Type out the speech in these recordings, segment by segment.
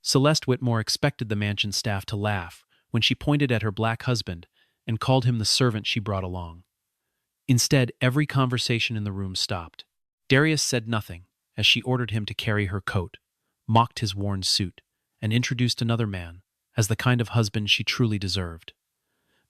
Celeste Whitmore expected the mansion staff to laugh when she pointed at her black husband and called him the servant she brought along. Instead, every conversation in the room stopped. Darius said nothing as she ordered him to carry her coat, mocked his worn suit, and introduced another man as the kind of husband she truly deserved.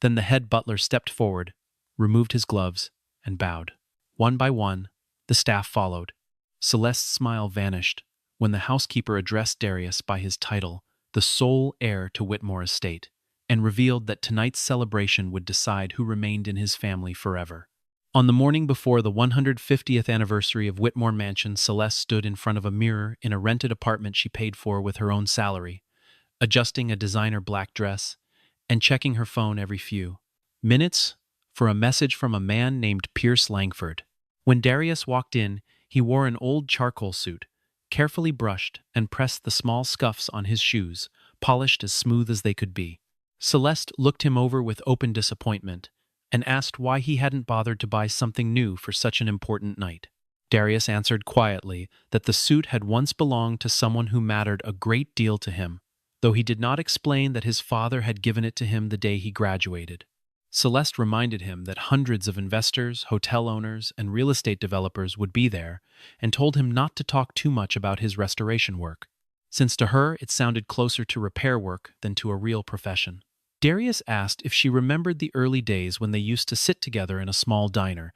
Then the head butler stepped forward, removed his gloves, and bowed. One by one, the staff followed. Celeste's smile vanished when the housekeeper addressed Darius by his title, the sole heir to Whitmore Estate, and revealed that tonight's celebration would decide who remained in his family forever. On the morning before the 150th anniversary of Whitmore Mansion, Celeste stood in front of a mirror in a rented apartment she paid for with her own salary, adjusting a designer black dress and checking her phone every few minutes for a message from a man named Pierce Langford. When Darius walked in, he wore an old charcoal suit, carefully brushed and pressed the small scuffs on his shoes, polished as smooth as they could be. Celeste looked him over with open disappointment and asked why he hadn't bothered to buy something new for such an important night. Darius answered quietly that the suit had once belonged to someone who mattered a great deal to him, though he did not explain that his father had given it to him the day he graduated. Celeste reminded him that hundreds of investors, hotel owners, and real estate developers would be there, and told him not to talk too much about his restoration work, since to her it sounded closer to repair work than to a real profession. Darius asked if she remembered the early days when they used to sit together in a small diner,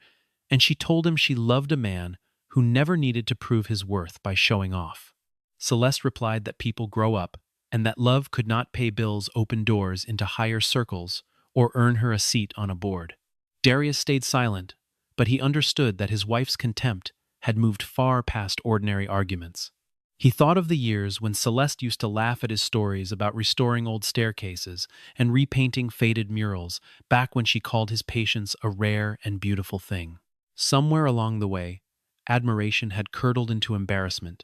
and she told him she loved a man who never needed to prove his worth by showing off. Celeste replied that people grow up, and that love could not pay bills, open doors into higher circles, or earn her a seat on a board. Darius stayed silent, but he understood that his wife's contempt had moved far past ordinary arguments. He thought of the years when Celeste used to laugh at his stories about restoring old staircases and repainting faded murals, back when she called his patience a rare and beautiful thing. Somewhere along the way, admiration had curdled into embarrassment,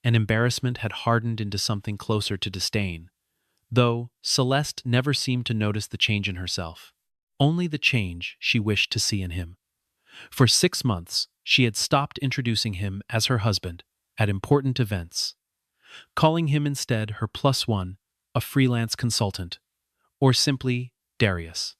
and embarrassment had hardened into something closer to disdain, though Celeste never seemed to notice the change in herself, only the change she wished to see in him. For 6 months, she had stopped introducing him as her husband at important events, calling him instead her +1, a freelance consultant, or simply Darius.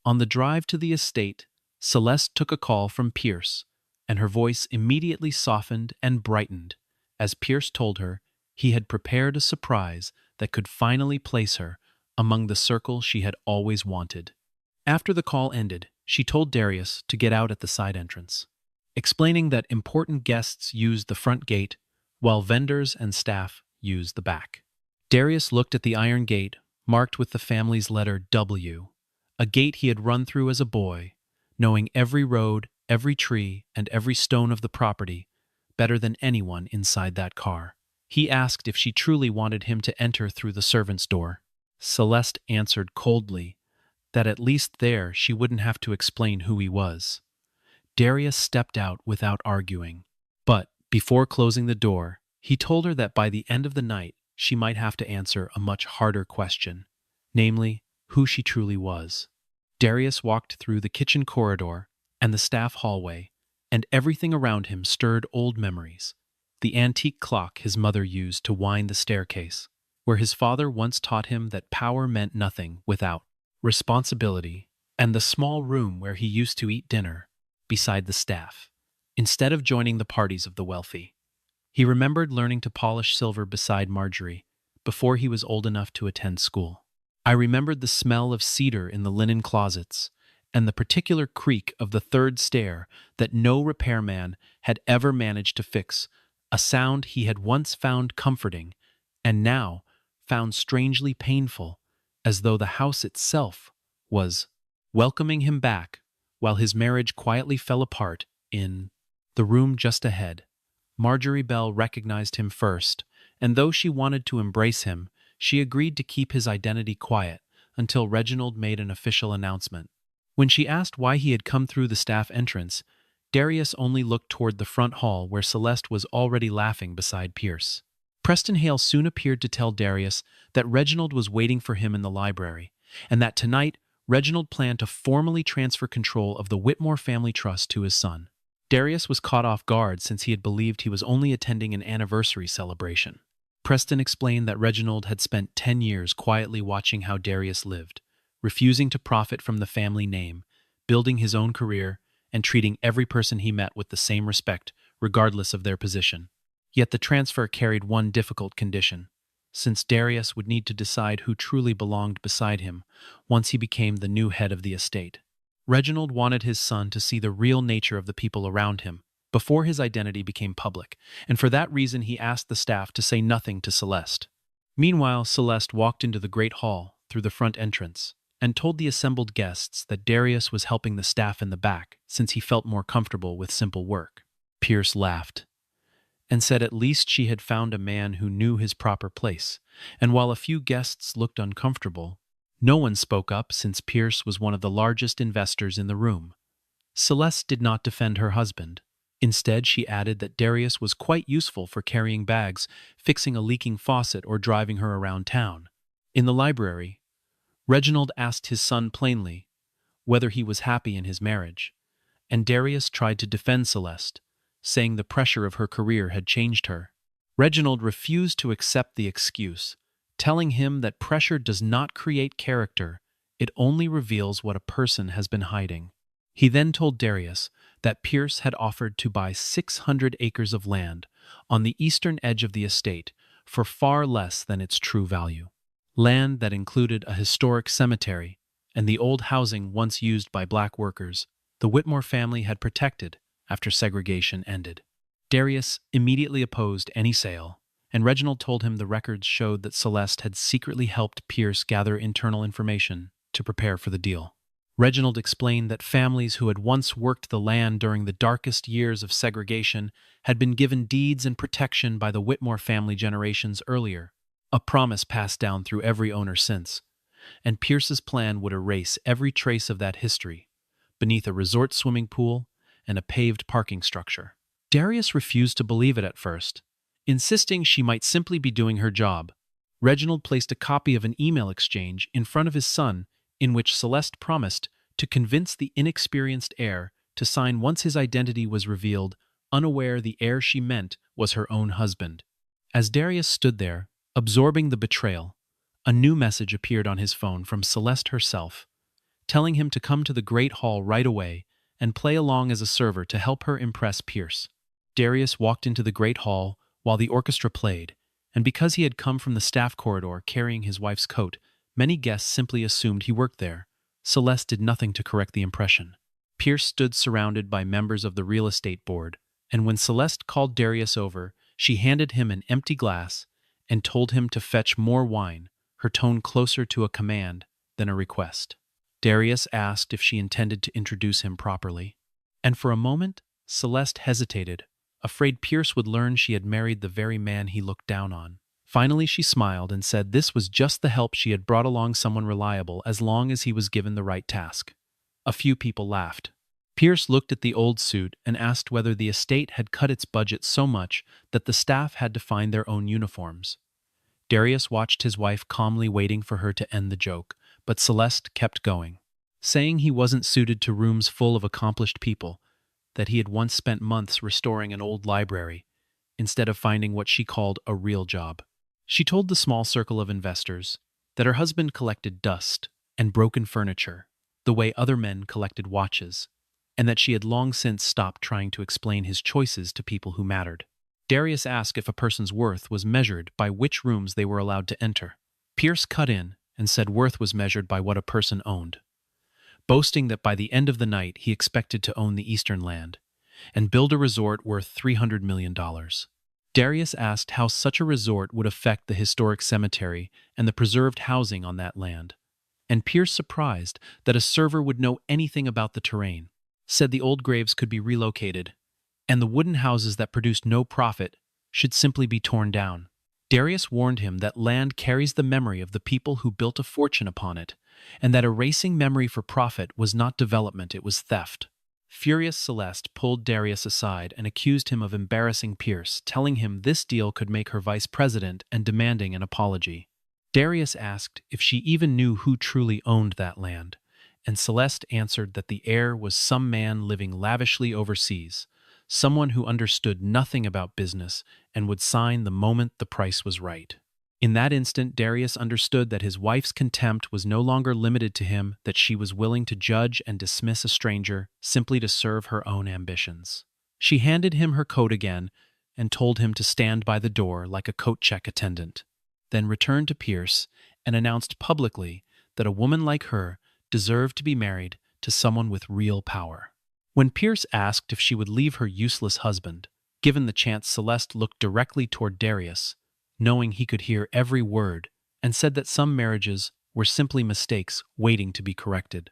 On the drive to the estate, Celeste took a call from Pierce, and her voice immediately softened and brightened as Pierce told her he had prepared a surprise that could finally place her among the circle she had always wanted. After the call ended, she told Darius to get out at the side entrance, explaining that important guests used the front gate while vendors and staff used the back. Darius looked at the iron gate marked with the family's letter W, a gate he had run through as a boy, knowing every road, every tree, and every stone of the property better than anyone inside that car. He asked if she truly wanted him to enter through the servant's door. Celeste answered coldly that at least there she wouldn't have to explain who he was. Darius stepped out without arguing, but before closing the door, he told her that by the end of the night she might have to answer a much harder question, namely, who she truly was. Darius walked through the kitchen corridor and the staff hallway, and everything around him stirred old memories. The antique clock his mother used to wind the staircase, where his father once taught him that power meant nothing without responsibility, and the small room where he used to eat dinner beside the staff, instead of joining the parties of the wealthy. He remembered learning to polish silver beside Marjorie before he was old enough to attend school. I remembered the smell of cedar in the linen closets and the particular creak of the third stair that no repairman had ever managed to fix, a sound he had once found comforting and now found strangely painful, as though the house itself was welcoming him back while his marriage quietly fell apart. In the room just ahead, Marjorie Bell recognized him first, and though she wanted to embrace him, she agreed to keep his identity quiet until Reginald made an official announcement. When she asked why he had come through the staff entrance, Darius only looked toward the front hall where Celeste was already laughing beside Pierce. Preston Hale soon appeared to tell Darius that Reginald was waiting for him in the library, and that tonight Reginald planned to formally transfer control of the Whitmore family trust to his son. Darius was caught off guard since he had believed he was only attending an anniversary celebration. Preston explained that Reginald had spent 10 years quietly watching how Darius lived, refusing to profit from the family name, building his own career, and treating every person he met with the same respect, regardless of their position. Yet the transfer carried one difficult condition, since Darius would need to decide who truly belonged beside him once he became the new head of the estate. Reginald wanted his son to see the real nature of the people around him before his identity became public, and for that reason he asked the staff to say nothing to Celeste. Meanwhile, Celeste walked into the great hall through the front entrance and told the assembled guests that Darius was helping the staff in the back since he felt more comfortable with simple work. Pierce laughed and said at least she had found a man who knew his proper place, and while a few guests looked uncomfortable, no one spoke up since Pierce was one of the largest investors in the room. Celeste did not defend her husband. Instead, she added that Darius was quite useful for carrying bags, fixing a leaking faucet, or driving her around town. In the library, Reginald asked his son plainly whether he was happy in his marriage, and Darius tried to defend Celeste, saying the pressure of her career had changed her. Reginald refused to accept the excuse, telling him that pressure does not create character, it only reveals what a person has been hiding. He then told Darius that Pierce had offered to buy 600 acres of land on the eastern edge of the estate for far less than its true value. Land that included a historic cemetery and the old housing once used by black workers the Whitmore family had protected after segregation ended. Darius immediately opposed any sale, and Reginald told him the records showed that Celeste had secretly helped Pierce gather internal information to prepare for the deal. Reginald explained that families who had once worked the land during the darkest years of segregation had been given deeds and protection by the Whitmore family generations earlier, a promise passed down through every owner since, and Pierce's plan would erase every trace of that history beneath a resort swimming pool and a paved parking structure. Darius refused to believe it at first, insisting she might simply be doing her job. Reginald placed a copy of an email exchange in front of his son in which Celeste promised to convince the inexperienced heir to sign once his identity was revealed, unaware the heir she meant was her own husband. As Darius stood there, absorbing the betrayal, a new message appeared on his phone from Celeste herself, telling him to come to the Great Hall right away and play along as a server to help her impress Pierce. Darius walked into the Great Hall while the orchestra played, and because he had come from the staff corridor carrying his wife's coat, many guests simply assumed he worked there. Celeste did nothing to correct the impression. Pierce stood surrounded by members of the real estate board, and when Celeste called Darius over, she handed him an empty glass and told him to fetch more wine, her tone closer to a command than a request. Darius asked if she intended to introduce him properly, and for a moment, Celeste hesitated, afraid Pierce would learn she had married the very man he looked down on. Finally, she smiled and said this was just the help she had brought along, someone reliable as long as he was given the right task. A few people laughed. Pierce looked at the old suit and asked whether the estate had cut its budget so much that the staff had to find their own uniforms. Darius watched his wife calmly waiting for her to end the joke, but Celeste kept going, saying he wasn't suited to rooms full of accomplished people, that he had once spent months restoring an old library, instead of finding what she called a real job. She told the small circle of investors that her husband collected dust and broken furniture, the way other men collected watches, and that she had long since stopped trying to explain his choices to people who mattered. Darius asked if a person's worth was measured by which rooms they were allowed to enter. Pierce cut in and said worth was measured by what a person owned, boasting that by the end of the night he expected to own the eastern land and build a resort worth $300 million. Darius asked how such a resort would affect the historic cemetery and the preserved housing on that land, and Pierce, surprised that a server would know anything about the terrain, said the old graves could be relocated, and the wooden houses that produced no profit should simply be torn down. Darius warned him that land carries the memory of the people who built a fortune upon it, and that erasing memory for profit was not development, it was theft. Furious, Celeste pulled Darius aside and accused him of embarrassing Pierce, telling him this deal could make her vice president and demanding an apology. Darius asked if she even knew who truly owned that land, and Celeste answered that the heir was some man living lavishly overseas, someone who understood nothing about business and would sign the moment the price was right. In that instant, Darius understood that his wife's contempt was no longer limited to him, that she was willing to judge and dismiss a stranger simply to serve her own ambitions. She handed him her coat again and told him to stand by the door like a coat check attendant, then returned to Pierce and announced publicly that a woman like her deserved to be married to someone with real power. When Pierce asked if she would leave her useless husband, given the chance, Celeste looked directly toward Darius, knowing he could hear every word, and said that some marriages were simply mistakes waiting to be corrected.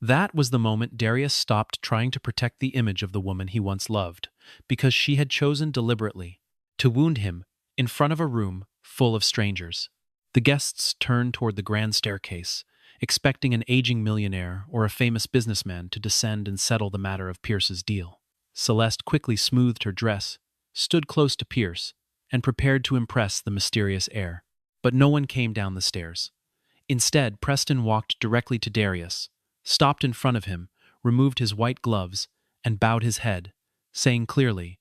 That was the moment Darius stopped trying to protect the image of the woman he once loved, because she had chosen deliberately to wound him in front of a room full of strangers. The guests turned toward the grand staircase, expecting an aging millionaire or a famous businessman to descend and settle the matter of Pierce's deal. Celeste quickly smoothed her dress, stood close to Pierce, and prepared to impress the mysterious heir. But no one came down the stairs. Instead, Preston walked directly to Darius, stopped in front of him, removed his white gloves, and bowed his head, saying clearly,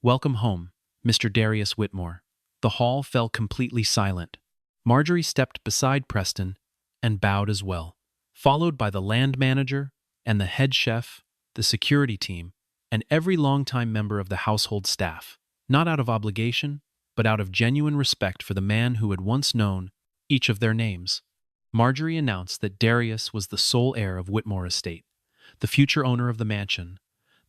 "Welcome home, Mr. Darius Whitmore." The hall fell completely silent. Marjorie stepped beside Preston and bowed as well, followed by the land manager and the head chef, the security team, and every longtime member of the household staff, not out of obligation, but out of genuine respect for the man who had once known each of their names. Marjorie announced that Darius was the sole heir of Whitmore Estate, the future owner of the mansion,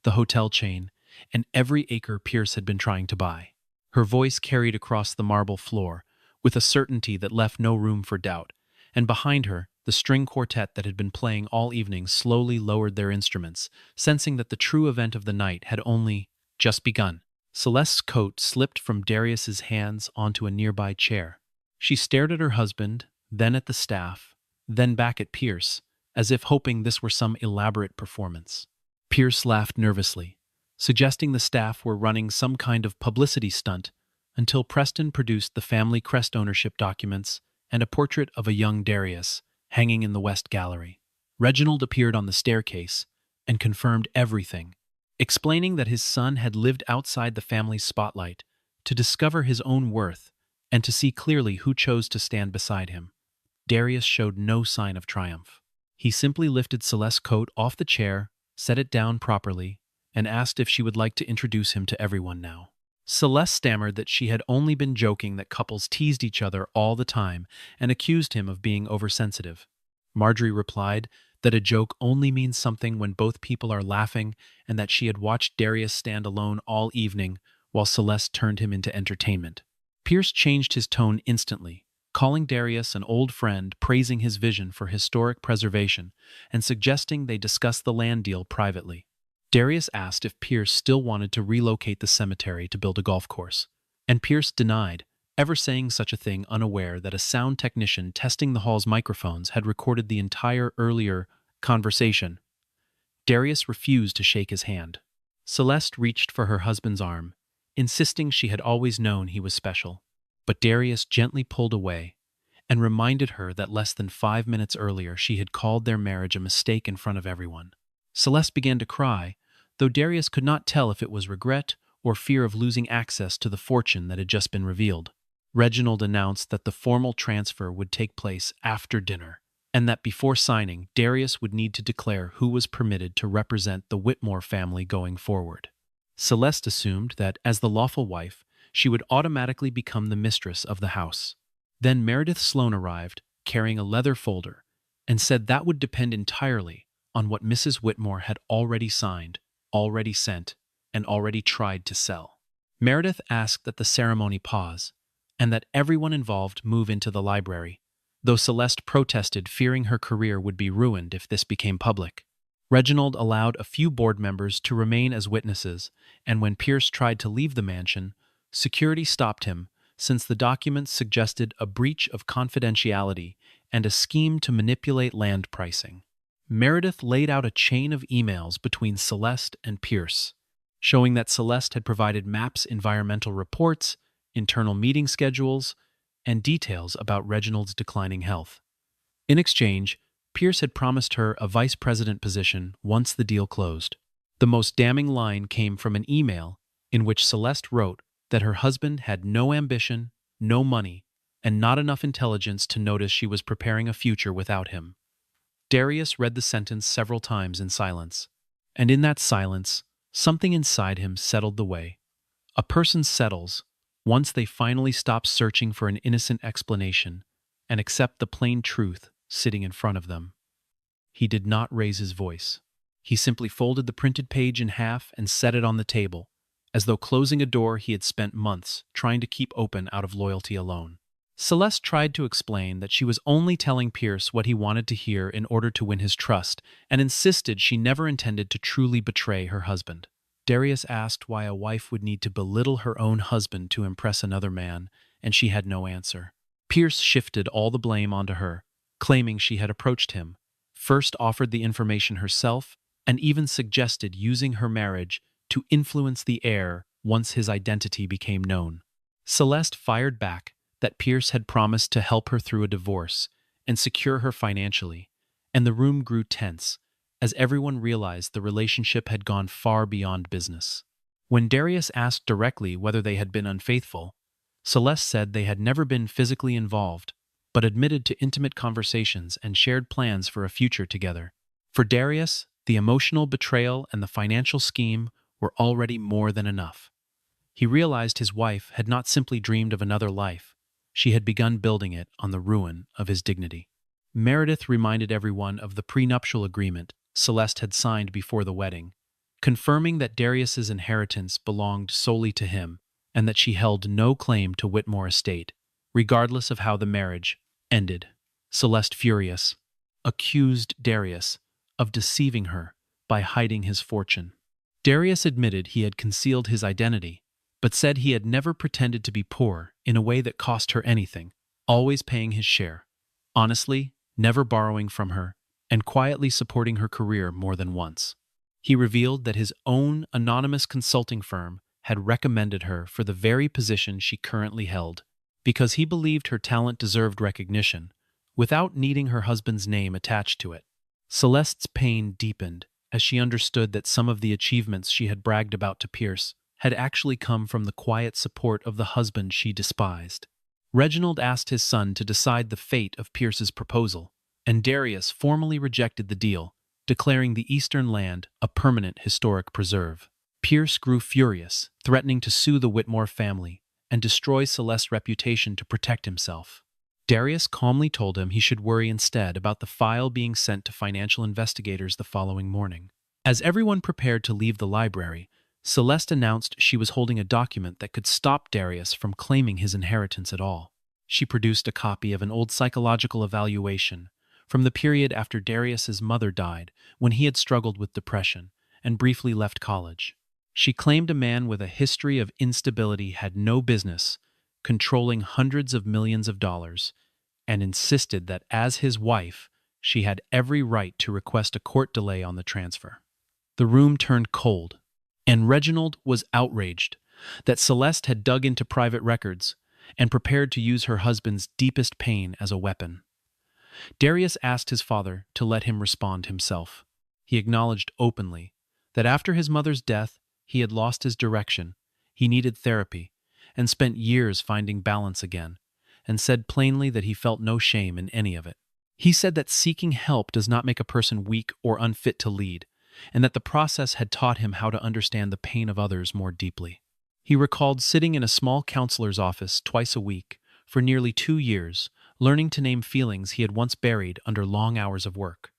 the hotel chain, and every acre Pierce had been trying to buy. Her voice carried across the marble floor with a certainty that left no room for doubt, and behind her, the string quartet that had been playing all evening slowly lowered their instruments, sensing that the true event of the night had only just begun. Celeste's coat slipped from Darius's hands onto a nearby chair. She stared at her husband, then at the staff, then back at Pierce, as if hoping this were some elaborate performance. Pierce laughed nervously, suggesting the staff were running some kind of publicity stunt, until Preston produced the family crest ownership documents and a portrait of a young Darius hanging in the West Gallery. Reginald appeared on the staircase and confirmed everything, explaining that his son had lived outside the family's spotlight to discover his own worth and to see clearly who chose to stand beside him. Darius showed no sign of triumph. He simply lifted Celeste's coat off the chair, set it down properly, and asked if she would like to introduce him to everyone now. Celeste stammered that she had only been joking, that couples teased each other all the time, and accused him of being oversensitive. Marjorie replied that a joke only means something when both people are laughing, and that she had watched Darius stand alone all evening while Celeste turned him into entertainment. Pierce changed his tone instantly, calling Darius an old friend, praising his vision for historic preservation, and suggesting they discuss the land deal privately. Darius asked if Pierce still wanted to relocate the cemetery to build a golf course, and Pierce denied ever saying such a thing, unaware that a sound technician testing the hall's microphones had recorded the entire earlier conversation. Darius refused to shake his hand. Celeste reached for her husband's arm, insisting she had always known he was special, but Darius gently pulled away and reminded her that less than 5 minutes earlier she had called their marriage a mistake in front of everyone. Celeste began to cry, though Darius could not tell if it was regret or fear of losing access to the fortune that had just been revealed. Reginald announced that the formal transfer would take place after dinner, and that before signing, Darius would need to declare who was permitted to represent the Whitmore family going forward. Celeste assumed that, as the lawful wife, she would automatically become the mistress of the house. Then Meredith Sloane arrived, carrying a leather folder, and said that would depend entirely on what Mrs. Whitmore had already signed, already sent, and already tried to sell. Meredith asked that the ceremony pause, and that everyone involved move into the library, though Celeste protested, fearing her career would be ruined if this became public. Reginald allowed a few board members to remain as witnesses, and when Pierce tried to leave the mansion, security stopped him, since the documents suggested a breach of confidentiality and a scheme to manipulate land pricing. Meredith laid out a chain of emails between Celeste and Pierce, showing that Celeste had provided maps, environmental reports, internal meeting schedules, and details about Reginald's declining health. In exchange, Pierce had promised her a vice president position once the deal closed. The most damning line came from an email in which Celeste wrote that her husband had no ambition, no money, and not enough intelligence to notice she was preparing a future without him. Darius read the sentence several times in silence, and in that silence, something inside him settled the way. A person settles once they finally stop searching for an innocent explanation and accept the plain truth sitting in front of them. He did not raise his voice. He simply folded the printed page in half and set it on the table, as though closing a door he had spent months trying to keep open out of loyalty alone. Celeste tried to explain that she was only telling Pierce what he wanted to hear in order to win his trust, and insisted she never intended to truly betray her husband. Darius asked why a wife would need to belittle her own husband to impress another man, and she had no answer. Pierce shifted all the blame onto her, claiming she had approached him, first offered the information herself, and even suggested using her marriage to influence the heir once his identity became known. Celeste fired back that Pierce had promised to help her through a divorce and secure her financially, and the room grew tense as everyone realized the relationship had gone far beyond business. When Darius asked directly whether they had been unfaithful, Celeste said they had never been physically involved, but admitted to intimate conversations and shared plans for a future together. For Darius, the emotional betrayal and the financial scheme were already more than enough. He realized his wife had not simply dreamed of another life, she had begun building it on the ruin of his dignity. Meredith reminded everyone of the prenuptial agreement Celeste had signed before the wedding, confirming that Darius's inheritance belonged solely to him and that she held no claim to Whitmore estate, regardless of how the marriage ended. Celeste, furious, accused Darius of deceiving her by hiding his fortune. Darius admitted he had concealed his identity, but said he had never pretended to be poor in a way that cost her anything, always paying his share, honestly, never borrowing from her, and quietly supporting her career more than once. He revealed that his own anonymous consulting firm had recommended her for the very position she currently held, because he believed her talent deserved recognition, without needing her husband's name attached to it. Celeste's pain deepened as she understood that some of the achievements she had bragged about to Pierce had actually come from the quiet support of the husband she despised. Reginald asked his son to decide the fate of Pierce's proposal, and Darius formally rejected the deal, declaring the eastern land a permanent historic preserve. Pierce grew furious, threatening to sue the Whitmore family and destroy Celeste's reputation to protect himself. Darius calmly told him he should worry instead about the file being sent to financial investigators the following morning. As everyone prepared to leave the library, Celeste announced she was holding a document that could stop Darius from claiming his inheritance at all. She produced a copy of an old psychological evaluation from the period after Darius's mother died, when he had struggled with depression and briefly left college. She claimed a man with a history of instability had no business controlling hundreds of millions of dollars, and insisted that as his wife, she had every right to request a court delay on the transfer. The room turned cold, and Reginald was outraged that Celeste had dug into private records and prepared to use her husband's deepest pain as a weapon. Darius asked his father to let him respond himself. He acknowledged openly that after his mother's death, he had lost his direction, he needed therapy, and spent years finding balance again, and said plainly that he felt no shame in any of it. He said that seeking help does not make a person weak or unfit to lead, and that the process had taught him how to understand the pain of others more deeply. He recalled sitting in a small counselor's office twice a week for nearly 2 years, learning to name feelings he had once buried under long hours of work,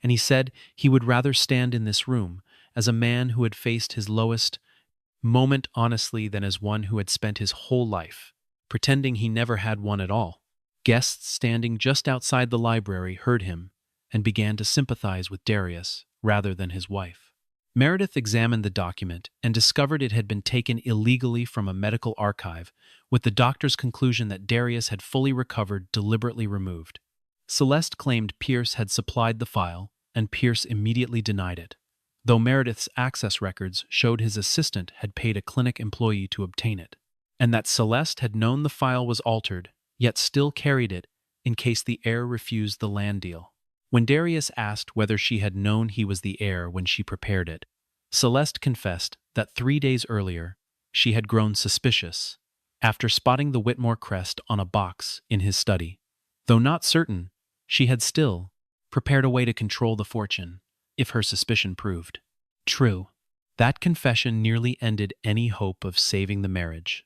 and he said he would rather stand in this room as a man who had faced his lowest moment honestly than as one who had spent his whole life pretending he never had one at all. Guests standing just outside the library heard him and began to sympathize with Darius rather than his wife. Meredith examined the document and discovered it had been taken illegally from a medical archive, with the doctor's conclusion that Darius had fully recovered deliberately removed. Celeste claimed Pierce had supplied the file, and Pierce immediately denied it, though Meredith's access records showed his assistant had paid a clinic employee to obtain it, and that Celeste had known the file was altered, yet still carried it in case the heir refused the land deal. When Darius asked whether she had known he was the heir when she prepared it, Celeste confessed that 3 days earlier she had grown suspicious after spotting the Whitmore crest on a box in his study. Though not certain, she had still prepared a way to control the fortune if her suspicion proved true. That confession nearly ended any hope of saving the marriage,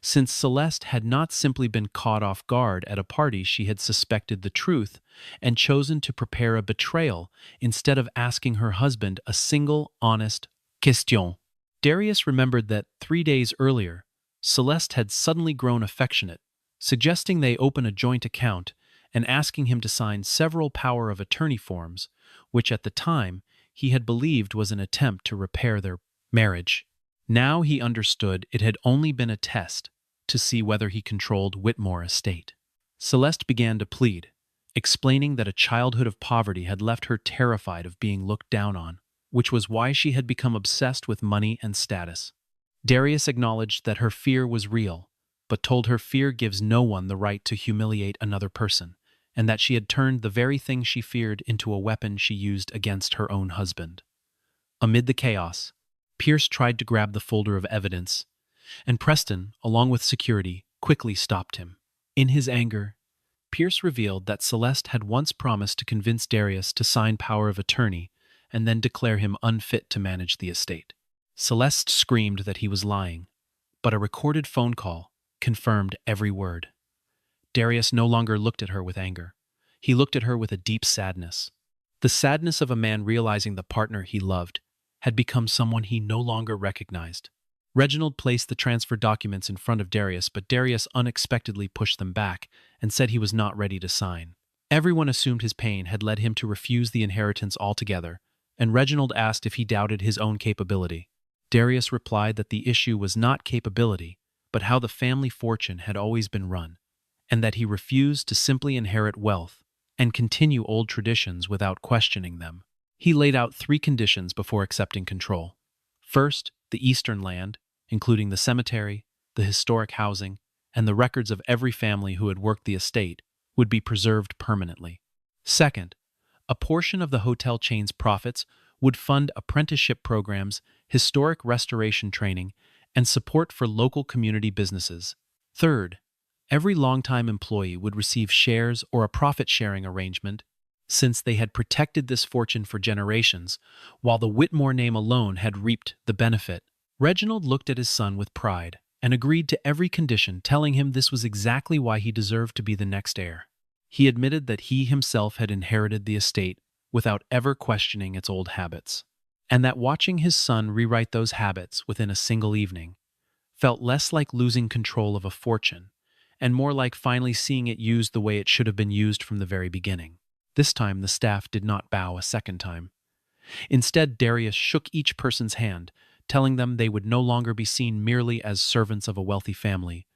since Celeste had not simply been caught off guard at a party. She had suspected the truth and chosen to prepare a betrayal instead of asking her husband a single honest question. Darius remembered that 3 days earlier, Celeste had suddenly grown affectionate, suggesting they open a joint account and asking him to sign several power of attorney forms, which at the time he had believed was an attempt to repair their marriage. Now he understood it had only been a test to see whether he controlled Whitmore estate. Celeste began to plead, explaining that a childhood of poverty had left her terrified of being looked down on, which was why she had become obsessed with money and status. Darius acknowledged that her fear was real, but told her fear gives no one the right to humiliate another person, and that she had turned the very thing she feared into a weapon she used against her own husband. Amid the chaos, Pierce tried to grab the folder of evidence, and Preston, along with security, quickly stopped him. In his anger, Pierce revealed that Celeste had once promised to convince Darius to sign power of attorney and then declare him unfit to manage the estate. Celeste screamed that he was lying, but a recorded phone call confirmed every word. Darius no longer looked at her with anger. He looked at her with a deep sadness. The sadness of a man realizing the partner he loved had become someone he no longer recognized. Reginald placed the transfer documents in front of Darius, but Darius unexpectedly pushed them back and said he was not ready to sign. Everyone assumed his pain had led him to refuse the inheritance altogether, and Reginald asked if he doubted his own capability. Darius replied that the issue was not capability, but how the family fortune had always been run, and that he refused to simply inherit wealth and continue old traditions without questioning them. He laid out 3 conditions before accepting control. First, the eastern land, including the cemetery, the historic housing, and the records of every family who had worked the estate, would be preserved permanently. Second, a portion of the hotel chain's profits would fund apprenticeship programs, historic restoration training, and support for local community businesses. Third, every longtime employee would receive shares or a profit-sharing arrangement, since they had protected this fortune for generations, while the Whitmore name alone had reaped the benefit. Reginald looked at his son with pride and agreed to every condition, telling him this was exactly why he deserved to be the next heir. He admitted that he himself had inherited the estate without ever questioning its old habits, and that watching his son rewrite those habits within a single evening felt less like losing control of a fortune and more like finally seeing it used the way it should have been used from the very beginning. This time the staff did not bow a second time. Instead, Darius shook each person's hand, telling them they would no longer be seen merely as servants of a wealthy family,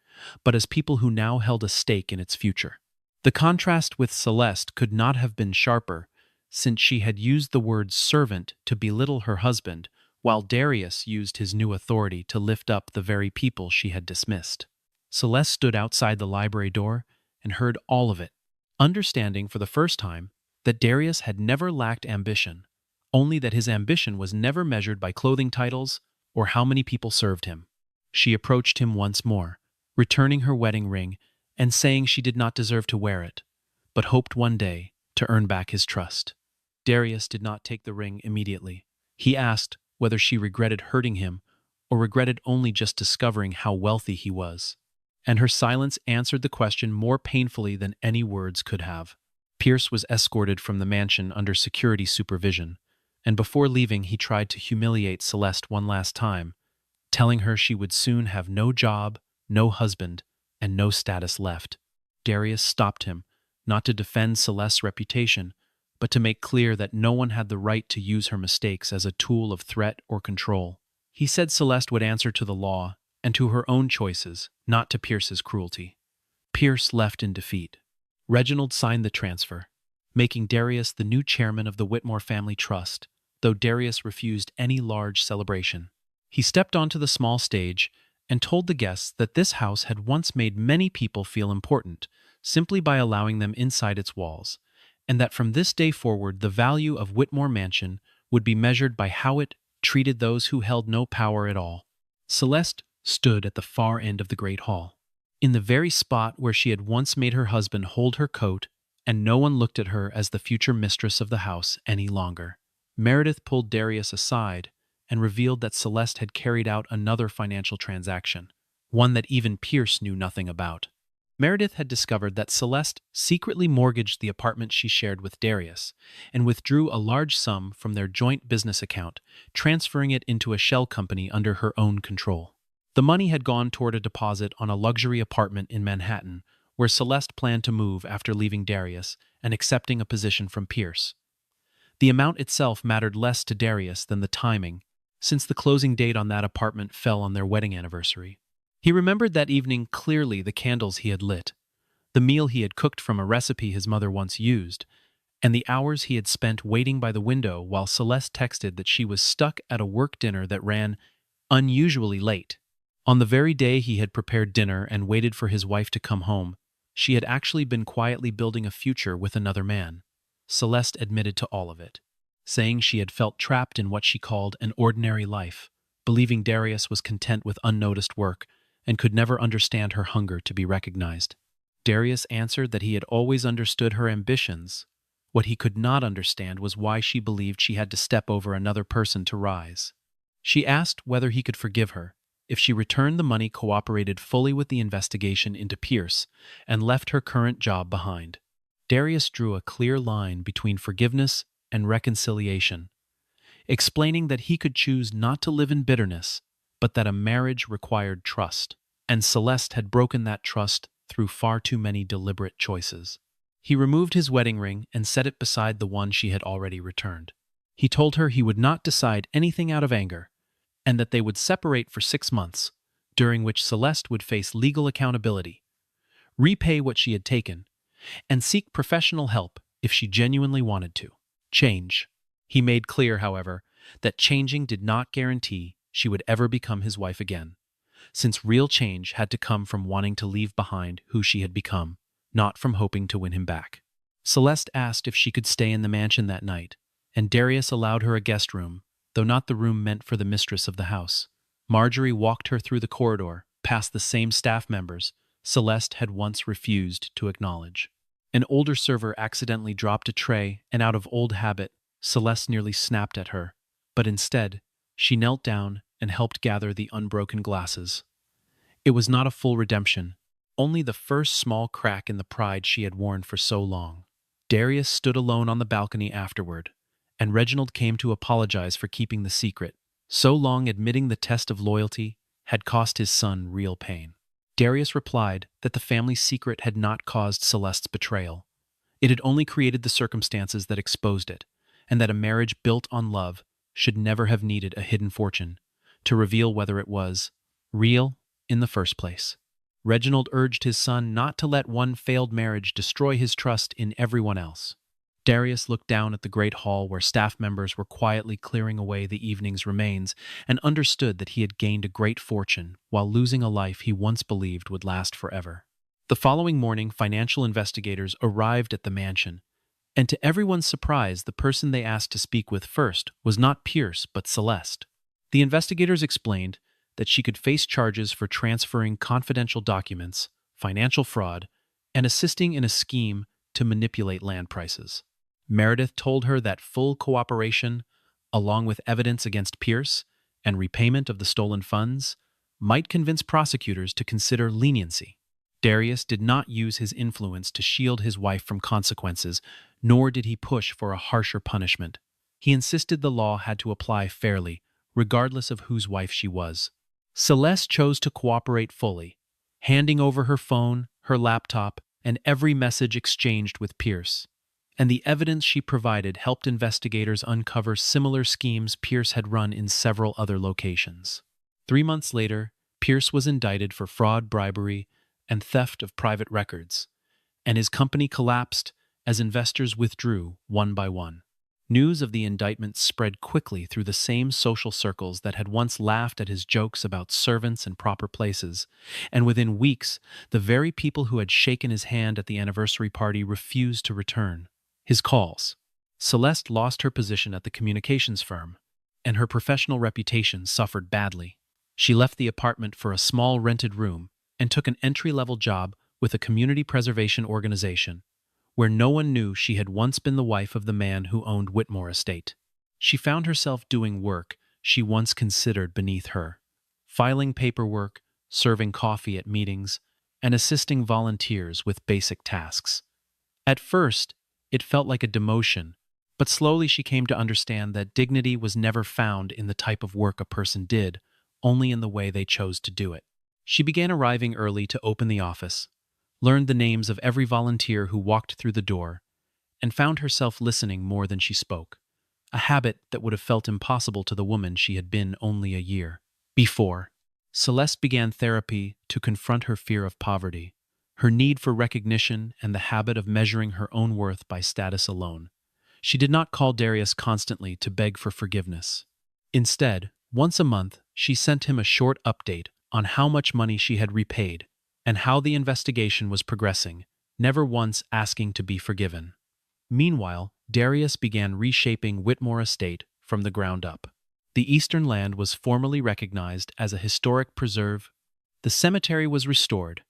but as people who now held a stake in its future. The contrast with Celeste could not have been sharper, since she had used the word servant to belittle her husband, while Darius used his new authority to lift up the very people she had dismissed. Celeste stood outside the library door and heard all of it, understanding for the first time that Darius had never lacked ambition, only that his ambition was never measured by clothing titles or how many people served him. She approached him once more, returning her wedding ring and saying she did not deserve to wear it, but hoped one day to earn back his trust. Darius did not take the ring immediately. He asked whether she regretted hurting him or regretted only just discovering how wealthy he was. And her silence answered the question more painfully than any words could have. Pierce was escorted from the mansion under security supervision, and before leaving he tried to humiliate Celeste one last time, telling her she would soon have no job, no husband, and no status left. Darius stopped him, not to defend Celeste's reputation, but to make clear that no one had the right to use her mistakes as a tool of threat or control. He said Celeste would answer to the law and to her own choices, not to Pierce's cruelty. Pierce left in defeat. Reginald signed the transfer, making Darius the new chairman of the Whitmore Family Trust, though Darius refused any large celebration. He stepped onto the small stage and told the guests that this house had once made many people feel important, simply by allowing them inside its walls, and that from this day forward the value of Whitmore Mansion would be measured by how it treated those who held no power at all. Celeste stood at the far end of the great hall, in the very spot where she had once made her husband hold her coat, and no one looked at her as the future mistress of the house any longer. Meredith pulled Darius aside and revealed that Celeste had carried out another financial transaction, one that even Pierce knew nothing about. Meredith had discovered that Celeste secretly mortgaged the apartment she shared with Darius and withdrew a large sum from their joint business account, transferring it into a shell company under her own control. The money had gone toward a deposit on a luxury apartment in Manhattan, where Celeste planned to move after leaving Darius and accepting a position from Pierce. The amount itself mattered less to Darius than the timing, since the closing date on that apartment fell on their wedding anniversary. He remembered that evening clearly: the candles he had lit, the meal he had cooked from a recipe his mother once used, and the hours he had spent waiting by the window while Celeste texted that she was stuck at a work dinner that ran unusually late. On the very day he had prepared dinner and waited for his wife to come home, she had actually been quietly building a future with another man. Celeste admitted to all of it, saying she had felt trapped in what she called an ordinary life, believing Darius was content with unnoticed work and could never understand her hunger to be recognized. Darius answered that he had always understood her ambitions. What he could not understand was why she believed she had to step over another person to rise. She asked whether he could forgive her if she returned the money, cooperated fully with the investigation into Pierce, and left her current job behind. Darius drew a clear line between forgiveness and reconciliation, explaining that he could choose not to live in bitterness, but that a marriage required trust, and Celeste had broken that trust through far too many deliberate choices. He removed his wedding ring and set it beside the one she had already returned. He told her he would not decide anything out of anger, and that they would separate for 6 months, during which Celeste would face legal accountability, repay what she had taken, and seek professional help if she genuinely wanted to change. He made clear, however, that changing did not guarantee she would ever become his wife again, since real change had to come from wanting to leave behind who she had become, not from hoping to win him back. Celeste asked if she could stay in the mansion that night, and Darius allowed her a guest room, though not the room meant for the mistress of the house. Marjorie walked her through the corridor, past the same staff members Celeste had once refused to acknowledge. An older server accidentally dropped a tray, and out of old habit, Celeste nearly snapped at her, but instead, she knelt down and helped gather the unbroken glasses. It was not a full redemption, only the first small crack in the pride she had worn for so long. Darius stood alone on the balcony afterward, and Reginald came to apologize for keeping the secret. So long admitting the test of loyalty had cost his son real pain. Darius replied that the family secret had not caused Celeste's betrayal. It had only created the circumstances that exposed it, and that a marriage built on love should never have needed a hidden fortune to reveal whether it was real in the first place. Reginald urged his son not to let one failed marriage destroy his trust in everyone else. Darius looked down at the great hall where staff members were quietly clearing away the evening's remains and understood that he had gained a great fortune while losing a life he once believed would last forever. The following morning, financial investigators arrived at the mansion, and to everyone's surprise, the person they asked to speak with first was not Pierce but Celeste. The investigators explained that she could face charges for transferring confidential documents, financial fraud, and assisting in a scheme to manipulate land prices. Meredith told her that full cooperation, along with evidence against Pierce and repayment of the stolen funds, might convince prosecutors to consider leniency. Darius did not use his influence to shield his wife from consequences, nor did he push for a harsher punishment. He insisted the law had to apply fairly, regardless of whose wife she was. Celeste chose to cooperate fully, handing over her phone, her laptop, and every message exchanged with Pierce. And the evidence she provided helped investigators uncover similar schemes Pierce had run in several other locations. 3 months later, Pierce was indicted for fraud, bribery, and theft of private records, and his company collapsed as investors withdrew one by one. News of the indictment spread quickly through the same social circles that had once laughed at his jokes about servants and proper places, and within weeks, the very people who had shaken his hand at the anniversary party refused to return his calls. Celeste lost her position at the communications firm, and her professional reputation suffered badly. She left the apartment for a small rented room and took an entry-level job with a community preservation organization, where no one knew she had once been the wife of the man who owned Whitmore Estate. She found herself doing work she once considered beneath her, filing paperwork, serving coffee at meetings, and assisting volunteers with basic tasks. At first, it felt like a demotion, but slowly she came to understand that dignity was never found in the type of work a person did, only in the way they chose to do it. She began arriving early to open the office, learned the names of every volunteer who walked through the door, and found herself listening more than she spoke, a habit that would have felt impossible to the woman she had been only a year before. Celeste began therapy to confront her fear of poverty, her need for recognition, and the habit of measuring her own worth by status alone. She did not call Darius constantly to beg for forgiveness. Instead, once a month, she sent him a short update on how much money she had repaid and how the investigation was progressing, never once asking to be forgiven. Meanwhile, Darius began reshaping Whitmore Estate from the ground up. The eastern land was formally recognized as a historic preserve. The cemetery was restored,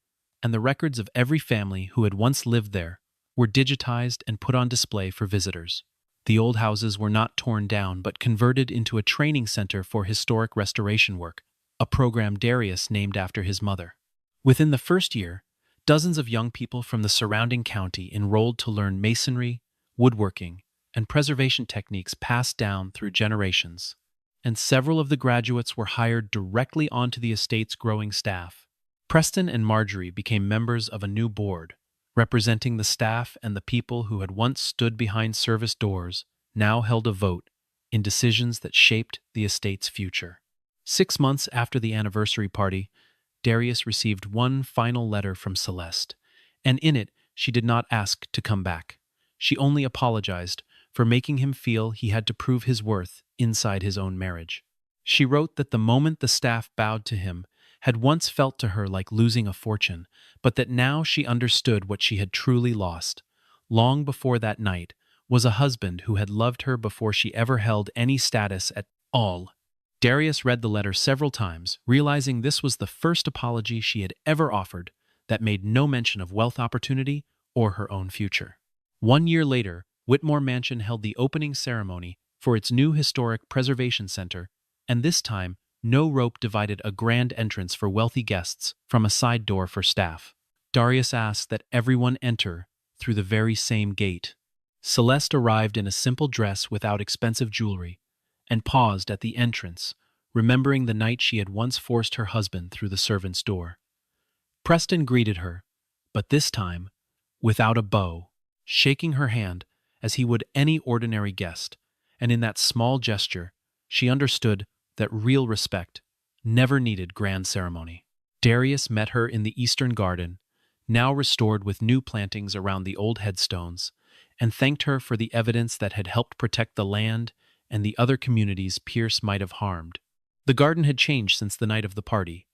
and the records of every family who had once lived there were digitized and put on display for visitors. The old houses were not torn down but converted into a training center for historic restoration work, a program Darius named after his mother. Within the first year, dozens of young people from the surrounding county enrolled to learn masonry, woodworking, and preservation techniques passed down through generations, and several of the graduates were hired directly onto the estate's growing staff. Preston and Marjorie became members of a new board, representing the staff, and the people who had once stood behind service doors now held a vote in decisions that shaped the estate's future. 6 months after the anniversary party, Darius received one final letter from Celeste, and in it she did not ask to come back. She only apologized for making him feel he had to prove his worth inside his own marriage. She wrote that the moment the staff bowed to him had once felt to her like losing a fortune, but that now she understood what she had truly lost. Long before that night was a husband who had loved her before she ever held any status at all. Darius read the letter several times, realizing this was the first apology she had ever offered that made no mention of wealth opportunity or her own future. 1 year later, Whitmore Mansion held the opening ceremony for its new historic preservation center, and this time, no rope divided a grand entrance for wealthy guests from a side door for staff. Darius asked that everyone enter through the very same gate. Celeste arrived in a simple dress without expensive jewelry, and paused at the entrance, remembering the night she had once forced her husband through the servant's door. Preston greeted her, but this time without a bow, shaking her hand as he would any ordinary guest, and in that small gesture she understood that real respect never needed grand ceremony. Darius met her in the eastern garden, now restored with new plantings around the old headstones, and thanked her for the evidence that had helped protect the land and the other communities Pierce might have harmed. The garden had changed since the night of the party.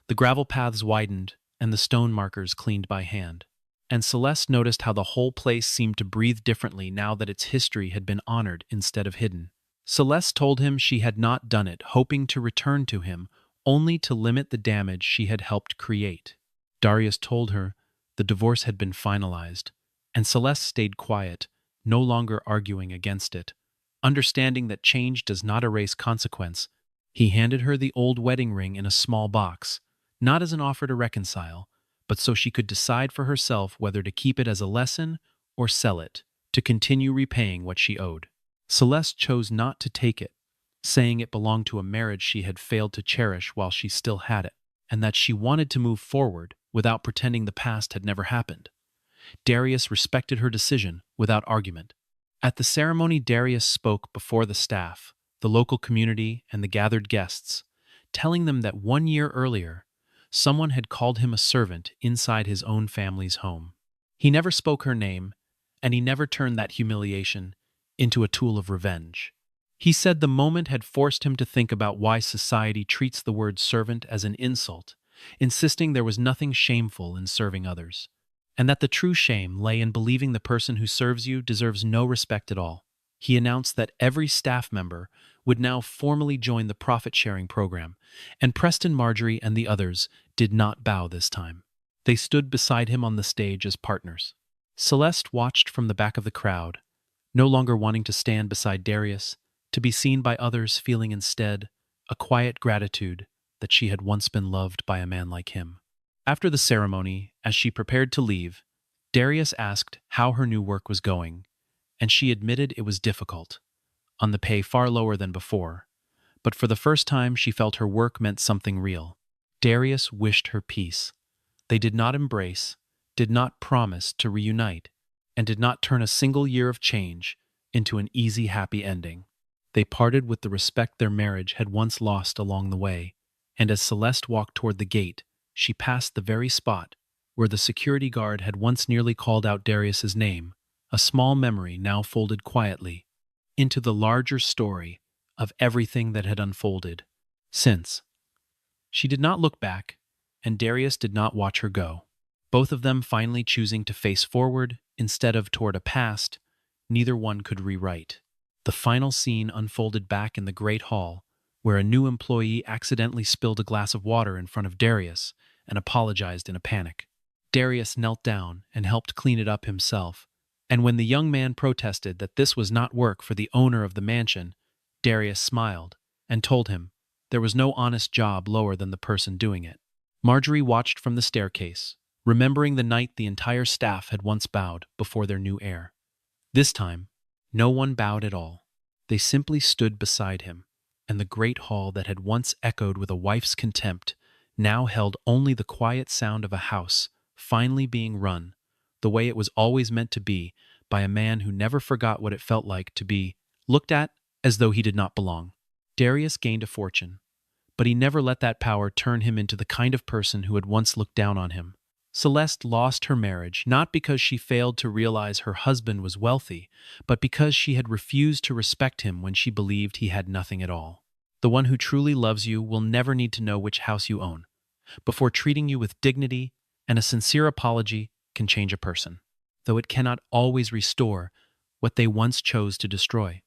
The gravel paths widened and the stone markers cleaned by hand, and Celeste noticed how the whole place seemed to breathe differently now that its history had been honored instead of hidden. Celeste told him she had not done it, hoping to return to him, only to limit the damage she had helped create. Darius told her the divorce had been finalized, and Celeste stayed quiet, no longer arguing against it. Understanding that change does not erase consequence, he handed her the old wedding ring in a small box, not as an offer to reconcile, but so she could decide for herself whether to keep it as a lesson or sell it, to continue repaying what she owed. Celeste chose not to take it, saying it belonged to a marriage she had failed to cherish while she still had it, and that she wanted to move forward without pretending the past had never happened. Darius respected her decision without argument. At the ceremony, Darius spoke before the staff, the local community, and the gathered guests, telling them that 1 year earlier, someone had called him a servant inside his own family's home. He never spoke her name, and he never turned that humiliation into a tool of revenge. He said the moment had forced him to think about why society treats the word servant as an insult, insisting there was nothing shameful in serving others, and that the true shame lay in believing the person who serves you deserves no respect at all. He announced that every staff member would now formally join the profit-sharing program, and Preston, Marjorie, and the others did not bow this time. They stood beside him on the stage as partners. Celeste watched from the back of the crowd, no longer wanting to stand beside Darius, to be seen by others, feeling instead a quiet gratitude that she had once been loved by a man like him. After the ceremony, as she prepared to leave, Darius asked how her new work was going, and she admitted it was difficult, on the pay far lower than before, but for the first time she felt her work meant something real. Darius wished her peace. They did not embrace, did not promise to reunite, and did not turn a single year of change into an easy, happy ending. They parted with the respect their marriage had once lost along the way, and as Celeste walked toward the gate, she passed the very spot where the security guard had once nearly called out Darius's name, a small memory now folded quietly into the larger story of everything that had unfolded since. She did not look back, and Darius did not watch her go. Both of them finally choosing to face forward instead of toward a past neither one could rewrite. The final scene unfolded back in the Great Hall, where a new employee accidentally spilled a glass of water in front of Darius and apologized in a panic. Darius knelt down and helped clean it up himself, and when the young man protested that this was not work for the owner of the mansion, Darius smiled and told him there was no honest job lower than the person doing it. Marjorie watched from the staircase, remembering the night the entire staff had once bowed before their new heir. This time, no one bowed at all. They simply stood beside him, and the great hall that had once echoed with a wife's contempt now held only the quiet sound of a house finally being run, the way it was always meant to be, by a man who never forgot what it felt like to be looked at as though he did not belong. Darius gained a fortune, but he never let that power turn him into the kind of person who had once looked down on him. Celeste lost her marriage not because she failed to realize her husband was wealthy, but because she had refused to respect him when she believed he had nothing at all. The one who truly loves you will never need to know which house you own. Before treating you with dignity, and a sincere apology can change a person, though it cannot always restore what they once chose to destroy.